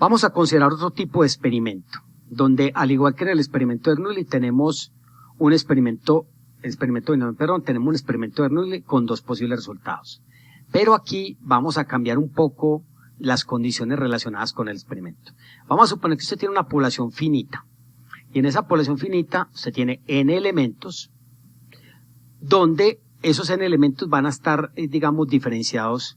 Vamos a considerar otro tipo de experimento, donde al igual que en el experimento de Bernoulli tenemos un experimento tenemos un experimento de Bernoulli con dos posibles resultados. Pero aquí vamos a cambiar un poco las condiciones relacionadas con el experimento. Vamos a suponer que usted tiene una población finita, y en esa población finita usted tiene n elementos, donde esos n elementos van a estar, digamos, diferenciados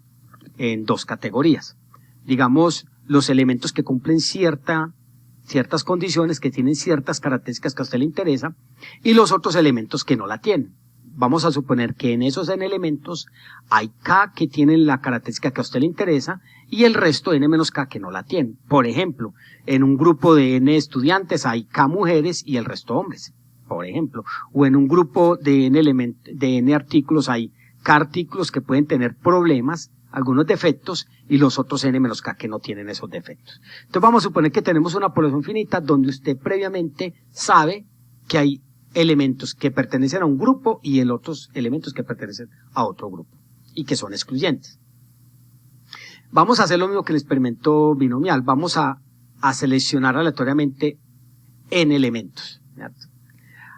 en dos categorías. Digamos, los elementos que cumplen ciertas condiciones, que tienen ciertas características que a usted le interesa, y los otros elementos que no la tienen. Vamos a suponer que en esos n elementos hay k que tienen la característica que a usted le interesa y el resto n menos k que no la tienen. Por ejemplo, en un grupo de n estudiantes hay k mujeres y el resto hombres, por ejemplo. O en un grupo de n artículos hay k artículos que pueden tener problemas, algunos defectos, y los otros n menos k que no tienen esos defectos. Entonces vamos a suponer que tenemos una población finita donde usted previamente sabe que hay elementos que pertenecen a un grupo y otros elementos que pertenecen a otro grupo y que son excluyentes. Vamos a hacer lo mismo que el experimento binomial. Vamos a seleccionar aleatoriamente n elementos, ¿cierto?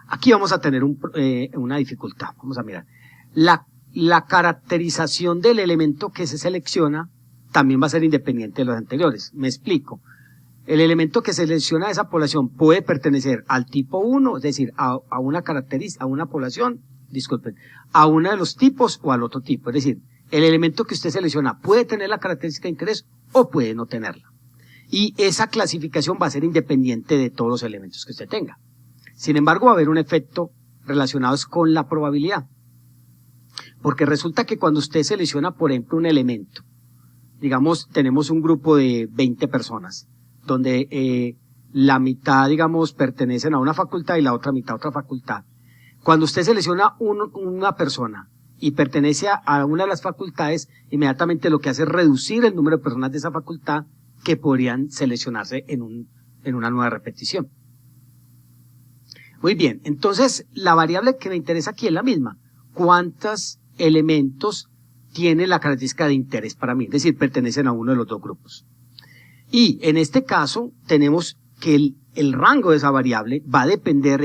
Aquí vamos a tener una dificultad. Vamos a mirar. La caracterización del elemento que se selecciona también va a ser independiente de los anteriores. Me explico. El elemento que selecciona esa población puede pertenecer al tipo 1, es decir, a una población, a uno de los tipos o al otro tipo. Es decir, el elemento que usted selecciona puede tener la característica de interés o puede no tenerla. Y esa clasificación va a ser independiente de todos los elementos que usted tenga. Sin embargo, va a haber un efecto relacionado con la probabilidad. Porque resulta que cuando usted selecciona, por ejemplo, un elemento, digamos, tenemos un grupo de 20 personas, donde la mitad, digamos, pertenecen a una facultad y la otra mitad a otra facultad. Cuando usted selecciona una persona y pertenece a una de las facultades, inmediatamente lo que hace es reducir el número de personas de esa facultad que podrían seleccionarse en una nueva repetición. Muy bien, entonces la variable que me interesa aquí es la misma. ¿Cuántos elementos tiene la característica de interés para mí? Es decir, pertenecen a uno de los dos grupos. Y en este caso tenemos que el rango de esa variable va a depender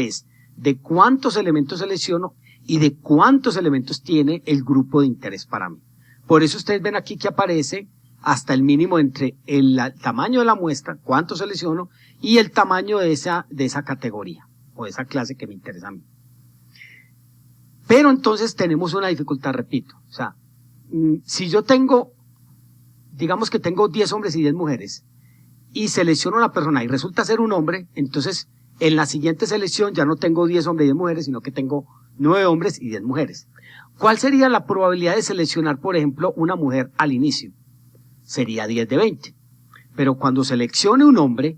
de cuántos elementos selecciono y de cuántos elementos tiene el grupo de interés para mí. Por eso ustedes ven aquí que aparece hasta el mínimo entre el tamaño de la muestra, cuánto selecciono, y el tamaño de esa categoría o de esa clase que me interesa a mí. Pero entonces tenemos una dificultad, repito. O sea, si yo digamos que tengo 10 hombres y 10 mujeres, y selecciono a una persona y resulta ser un hombre, entonces en la siguiente selección ya no tengo 10 hombres y 10 mujeres, sino que tengo 9 hombres y 10 mujeres. ¿Cuál sería la probabilidad de seleccionar, por ejemplo, una mujer al inicio? Sería 10 de 20. Pero cuando seleccione un hombre,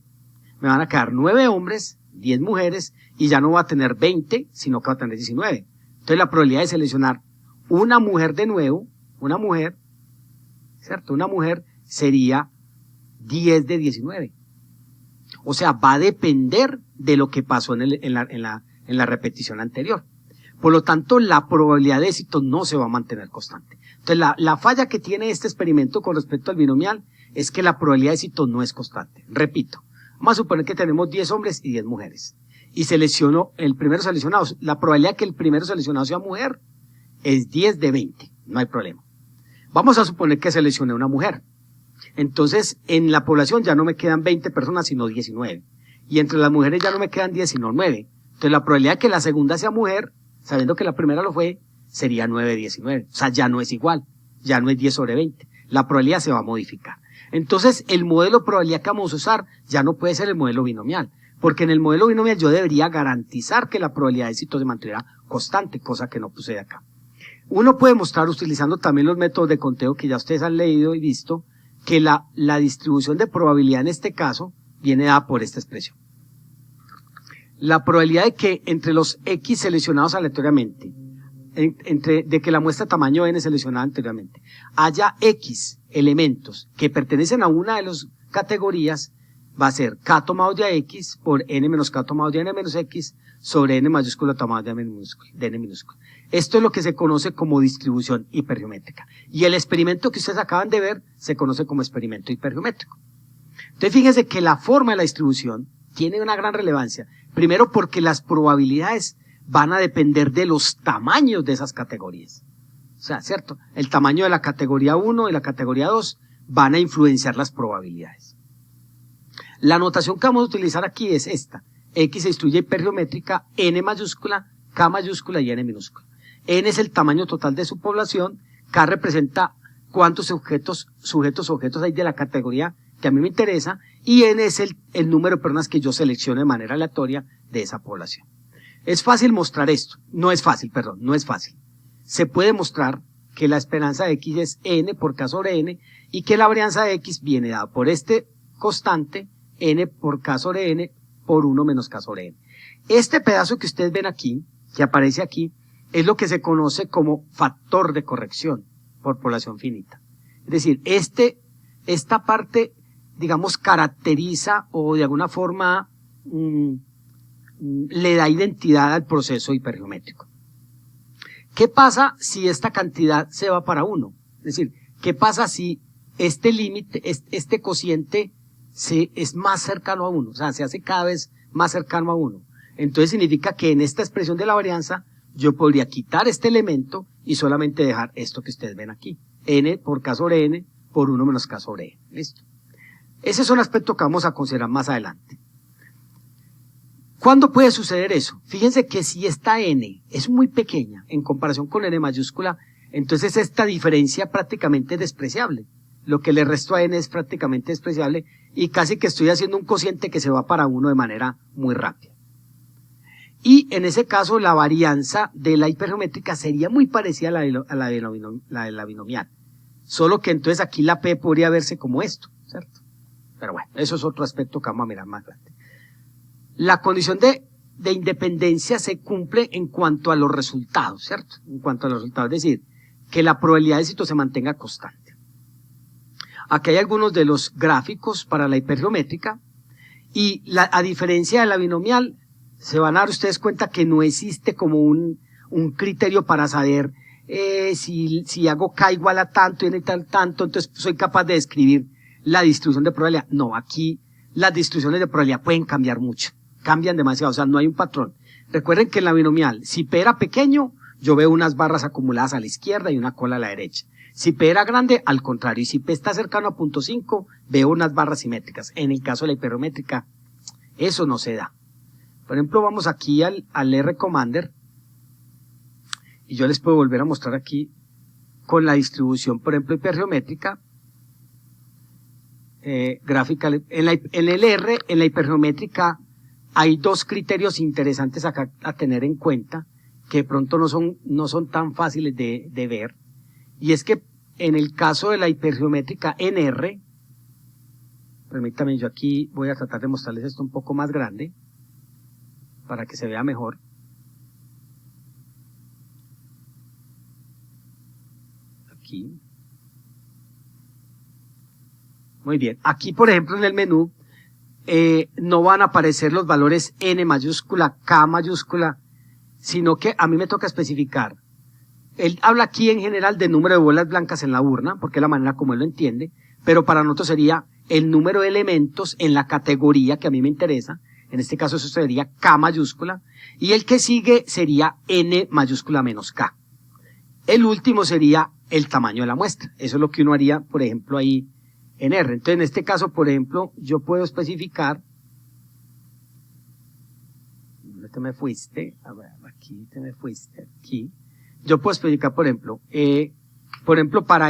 me van a quedar 9 hombres, 10 mujeres, y ya no va a tener 20, sino que va a tener 19. Entonces la probabilidad de seleccionar una mujer de nuevo, ¿cierto? Una mujer sería 10 de 19. O sea, va a depender de lo que pasó en la repetición anterior. Por lo tanto, la probabilidad de éxito no se va a mantener constante. Entonces, la falla que tiene este experimento con respecto al binomial es que la probabilidad de éxito no es constante. Repito, vamos a suponer que tenemos 10 hombres y 10 mujeres. Y selecciono el primero seleccionado. La probabilidad de que el primero seleccionado sea mujer es 10 de 20. No hay problema. Vamos a suponer que seleccioné una mujer. Entonces, en la población ya no me quedan 20 personas, sino 19. Y entre las mujeres ya no me quedan 10, sino 9. Entonces, la probabilidad de que la segunda sea mujer, sabiendo que la primera lo fue, sería 9 de 19. O sea, ya no es igual. Ya no es 10 sobre 20. La probabilidad se va a modificar. Entonces, el modelo de probabilidad que vamos a usar ya no puede ser el modelo binomial. Porque en el modelo binomial yo debería garantizar que la probabilidad de éxito se mantuviera constante, cosa que no sucede acá. Uno puede mostrar, utilizando también los métodos de conteo que ya ustedes han leído y visto, que la distribución de probabilidad en este caso viene dada por esta expresión. La probabilidad de que entre los X seleccionados aleatoriamente, de que la muestra tamaño n seleccionada anteriormente, haya X elementos que pertenecen a una de las categorías, va a ser k tomado de X por n menos k tomado de n menos X sobre n mayúscula tomado de n minúscula. Esto es lo que se conoce como distribución hipergeométrica. Y el experimento que ustedes acaban de ver se conoce como experimento hipergeométrico. Entonces Entonces fíjense que la forma de la distribución tiene una gran relevancia. Primero porque las probabilidades van a depender de los tamaños de esas categorías. O sea, ¿cierto? El tamaño de la categoría 1 y la categoría 2 van a influenciar las probabilidades. La notación que vamos a utilizar aquí es esta. X se distribuye hipergeométrica, N mayúscula, K mayúscula y N minúscula. N es el tamaño total de su población, K representa cuántos sujetos hay de la categoría que a mí me interesa, y N es el número de personas que yo selecciono de manera aleatoria de esa población. Es fácil mostrar esto. No es fácil. Se puede mostrar que la esperanza de X es N por K sobre N, y que la varianza de X viene dada por este constante, N por K sobre N, por 1 menos K sobre N. Este pedazo que ustedes ven aquí, que aparece aquí, es lo que se conoce como factor de corrección por población finita. Es decir, esta parte, digamos, caracteriza o de alguna forma le da identidad al proceso hipergeométrico. ¿Qué pasa si esta cantidad se va para 1? Es decir, ¿qué pasa si este límite, este cociente es más cercano a 1? O sea, se hace cada vez más cercano a 1. Entonces significa que en esta expresión de la varianza yo podría quitar este elemento y solamente dejar esto que ustedes ven aquí. N por K sobre N por 1 menos K sobre N. ¿Listo? Ese es un aspecto que vamos a considerar más adelante. ¿Cuándo puede suceder eso? Fíjense que si esta N es muy pequeña en comparación con N mayúscula, entonces esta diferencia prácticamente es despreciable. Lo que le resto a N es prácticamente despreciable y casi que estoy haciendo un cociente que se va para 1 de manera muy rápida. Y en ese caso la varianza de la hipergeométrica sería muy parecida a la de la binomial. Solo que entonces aquí la P podría verse como esto, ¿cierto? Pero bueno, eso es otro aspecto que vamos a mirar más adelante. La condición de independencia se cumple en cuanto a los resultados, ¿cierto? En cuanto a los resultados, es decir, que la probabilidad de éxito se mantenga constante. Aquí hay algunos de los gráficos para la hipergeométrica y a diferencia de la binomial, se van a dar ustedes cuenta que no existe como un criterio para saber si hago K igual a tanto y N tal tanto, entonces soy capaz de describir la distribución de probabilidad. No, aquí las distribuciones de probabilidad pueden cambiar mucho, cambian demasiado, o sea, no hay un patrón. Recuerden que en la binomial, si P era pequeño, yo veo unas barras acumuladas a la izquierda y una cola a la derecha. Si P era grande, al contrario, y si P está cercano a 0.5, veo unas barras simétricas. En el caso de la hipergeométrica, eso no se da. Por ejemplo, vamos aquí al R Commander, y yo les puedo volver a mostrar aquí con la distribución, por ejemplo, hipergeométrica, gráfica. En el R, en la hipergeométrica, hay dos criterios interesantes acá a tener en cuenta, que de pronto no son tan fáciles de ver, y es que en el caso de la hipergeométrica en R, permítanme, yo aquí voy a tratar de mostrarles esto un poco más grande, para que se vea mejor. Aquí. Muy bien. Aquí, por ejemplo, en el menú, no van a aparecer los valores N mayúscula, K mayúscula, sino que a mí me toca especificar. Él habla aquí en general del número de bolas blancas en la urna, porque es la manera como él lo entiende, pero para nosotros sería el número de elementos en la categoría que a mí me interesa. En este caso eso sería K mayúscula, y el que sigue sería N mayúscula menos K. El último sería el tamaño de la muestra. Eso es lo que uno haría, por ejemplo, ahí en R. Entonces, en este caso, por ejemplo, yo puedo especificar, ¿dónde te me fuiste? A ver, aquí te me fuiste, aquí. Yo puedo especificar, por ejemplo, para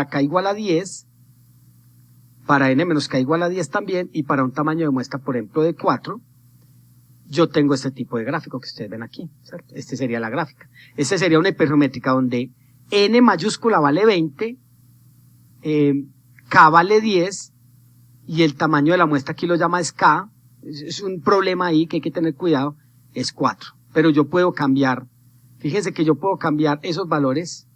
K igual a 10, para N menos K igual a 10 también, y para un tamaño de muestra, por ejemplo, de 4, yo tengo este tipo de gráfico que ustedes ven aquí, ¿cierto? Este sería la gráfica. Este sería una hipergeométrica donde N mayúscula vale 20, K vale 10, y el tamaño de la muestra aquí lo llama es K. Es un problema ahí que hay que tener cuidado, es 4. Pero yo puedo cambiar, fíjense que yo puedo cambiar esos valores,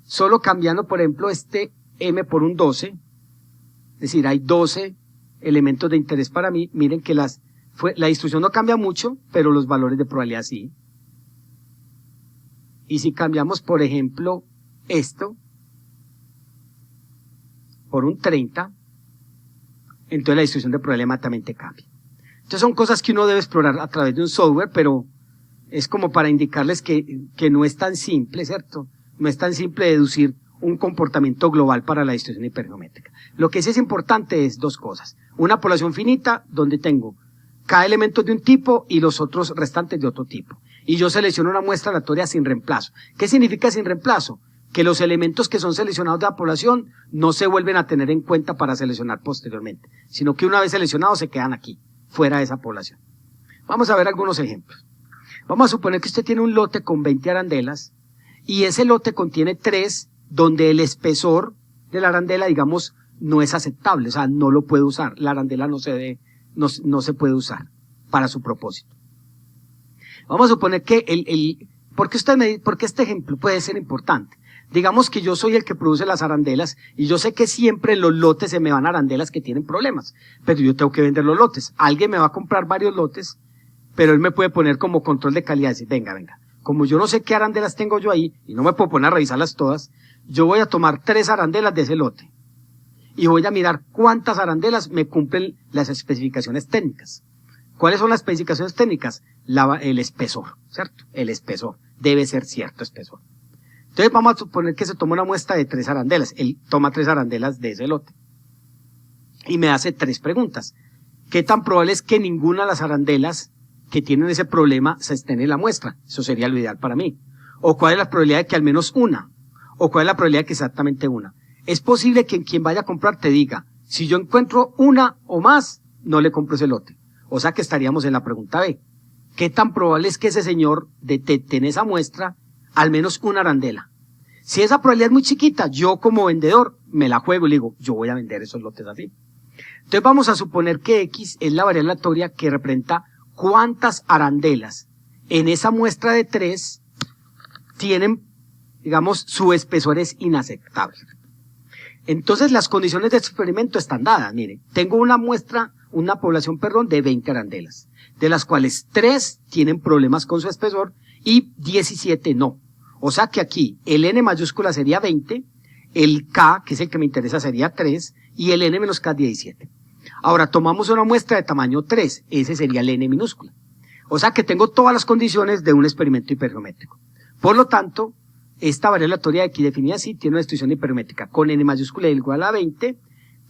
solo cambiando, por ejemplo, este M por un 12, es decir, hay 12 elementos de interés para mí. Miren que la distribución no cambia mucho, pero los valores de probabilidad sí. Y si cambiamos, por ejemplo, esto por un 30, entonces la distribución de probabilidad inmediatamente cambia. Entonces son cosas que uno debe explorar a través de un software, pero es como para indicarles que no es tan simple, ¿cierto? No es tan simple deducir un comportamiento global para la distribución hipergeométrica. Lo que sí es importante es dos cosas. Una población finita, donde tengo cada elemento de un tipo y los otros restantes de otro tipo. Y yo selecciono una muestra aleatoria sin reemplazo. ¿Qué significa sin reemplazo? Que los elementos que son seleccionados de la población no se vuelven a tener en cuenta para seleccionar posteriormente, sino que una vez seleccionados se quedan aquí, fuera de esa población. Vamos a ver algunos ejemplos. Vamos a suponer que usted tiene un lote con 20 arandelas y ese lote contiene 3 donde el espesor de la arandela, digamos, no es aceptable, o sea, no lo puede usar. La arandela no se puede usar para su propósito. Vamos a suponer que ¿por qué este ejemplo puede ser importante? Digamos que yo soy el que produce las arandelas y yo sé que siempre en los lotes se me van arandelas que tienen problemas, pero yo tengo que vender los lotes. Alguien me va a comprar varios lotes, pero él me puede poner como control de calidad y decir, venga, como yo no sé qué arandelas tengo yo ahí y no me puedo poner a revisarlas todas, yo voy a tomar 3 arandelas de ese lote y voy a mirar cuántas arandelas me cumplen las especificaciones técnicas. ¿Cuáles son las especificaciones técnicas? El espesor, ¿cierto? El espesor. Debe ser cierto espesor. Entonces vamos a suponer que se toma una muestra de 3 arandelas. Él toma 3 arandelas de ese lote y me hace 3 preguntas. ¿Qué tan probable es que ninguna de las arandelas que tienen ese problema se estén en la muestra? Eso sería lo ideal para mí. ¿O cuál es la probabilidad de que al menos una? ¿O cuál es la probabilidad de que exactamente una? Es posible que quien vaya a comprar te diga, si yo encuentro una o más, no le compro ese lote. O sea que estaríamos en la pregunta B. ¿Qué tan probable es que ese señor detecte en esa muestra al menos una arandela? Si esa probabilidad es muy chiquita, yo como vendedor me la juego y le digo, yo voy a vender esos lotes así. Entonces vamos a suponer que X es la variable aleatoria que representa cuántas arandelas en esa muestra de 3 tienen, digamos, su espesor es inaceptable. Entonces las condiciones de experimento están dadas. Mire, tengo una población de 20 arandelas, de las cuales 3 tienen problemas con su espesor y 17 no. O sea que aquí el N mayúscula sería 20, el K, que es el que me interesa, sería 3 y el N menos K 17. Ahora tomamos una muestra de tamaño 3, ese sería el N minúscula. O sea que tengo todas las condiciones de un experimento hipergeométrico. Por lo tanto, esta variable aleatoria de aquí definida así tiene una distribución hipergeométrica con N mayúscula igual a 20,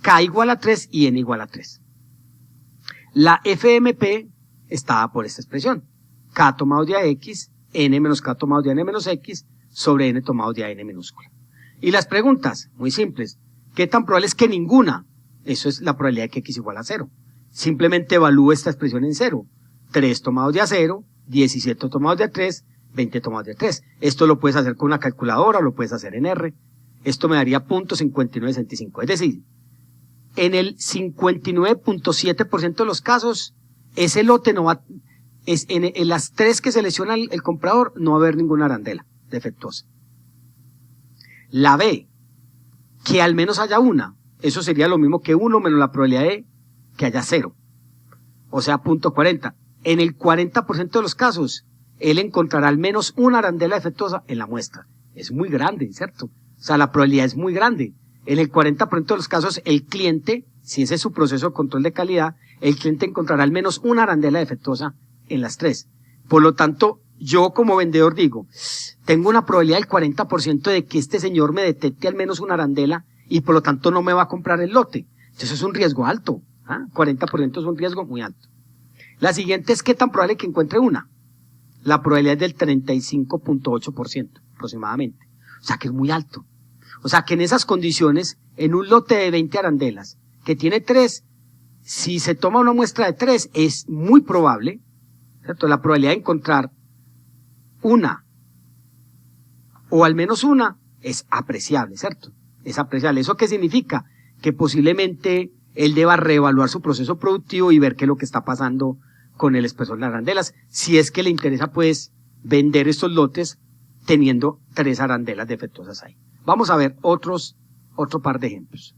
K igual a 3 y N igual a 3. La FMP está dada por esta expresión. K tomado de a X, N menos K tomado de a N menos X, sobre N tomado de a N minúscula. Y las preguntas, muy simples. ¿Qué tan probable es que ninguna? Eso es la probabilidad de que X igual a 0. Simplemente evalúo esta expresión en 0. 3 tomados de a 0, 17 tomados de a 3, 20 tomados de a 3. Esto lo puedes hacer con una calculadora o lo puedes hacer en R. Esto me daría 0.5965. Es decir, en el 59.7% de los casos, ese lote no va, en las 3 que selecciona el comprador, no va a haber ninguna arandela defectuosa. La B, que al menos haya una, eso sería lo mismo que 1 menos la probabilidad de que haya 0. O sea, 0.40. En el 40% de los casos, él encontrará al menos una arandela defectuosa en la muestra. Es muy grande, ¿cierto? O sea, la probabilidad es muy grande. En el 40% de los casos, el cliente, si ese es su proceso de control de calidad, el cliente encontrará al menos una arandela defectuosa en las 3. Por lo tanto, yo como vendedor digo, tengo una probabilidad del 40% de que este señor me detecte al menos una arandela y por lo tanto no me va a comprar el lote. Entonces es un riesgo alto. 40% es un riesgo muy alto. La siguiente es qué tan probable que encuentre una. La probabilidad es del 35.8% aproximadamente. O sea que es muy alto. O sea que en esas condiciones, en un lote de 20 arandelas que tiene 3, si se toma una muestra de 3, es muy probable, ¿cierto? La probabilidad de encontrar una o al menos una es apreciable, ¿cierto? Es apreciable. ¿Eso qué significa? Que posiblemente él deba reevaluar su proceso productivo y ver qué es lo que está pasando con el espesor de las arandelas, si es que le interesa pues vender estos lotes teniendo 3 arandelas defectuosas ahí. Vamos a ver otro par de ejemplos.